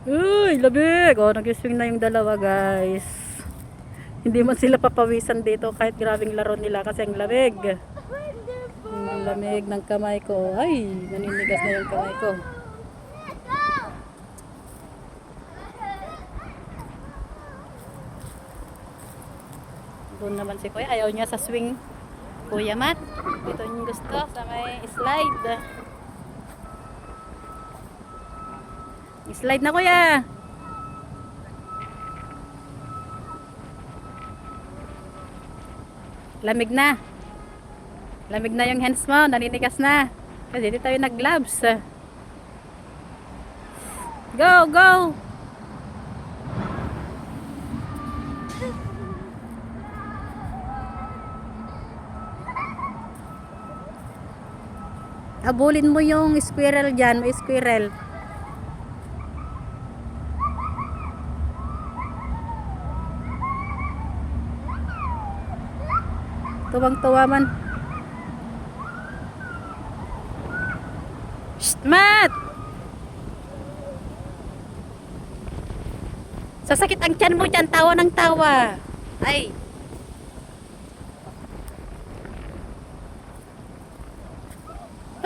Uy, labig. Oh, nag-swing na yung dalawa, guys. Hindi man sila papawisan dito kahit grabing laro nila kasi ang lamig. Ang lamig ng kamay ko. Ay, naninigas na yung kamay ko. Doon naman si Kuya. Ayaw niya sa swing. Kuya Mat. Dito yung gusto sa may slide. Slide na, Kuya. Lamig na. Lamig na yung hands mo. Naninigas na. Kasi dito tayo nag-gloves. Go, go! Abulin mo yung squirrel dyan. May squirrel. Tuwang-tuwa man. Shh, Mat! Sasakit ang tiyan mo dyan. Tawa ng tawa. Ay.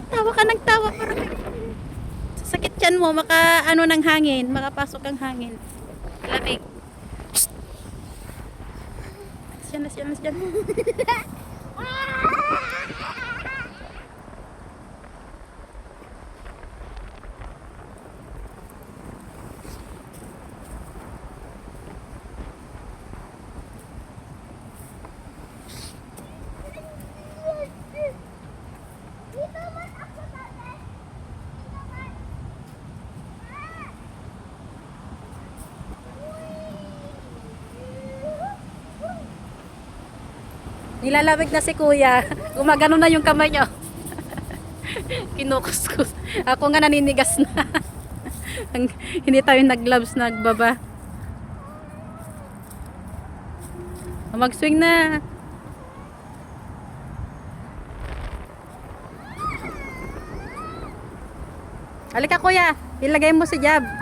Tawa ka ng tawa. Sasakit tiyan mo. Maka ano ng hangin. Makapasok ang hangin. Lamig. Siyan. Nilalamig na si Kuya. Gumagano na yung kamay nyo. Kinukuskus. Ako nga naninigas na. Hindi tayo nag-gloves, nagbaba. Mag-swing na. Halika, Kuya. Ilagay mo si Jab.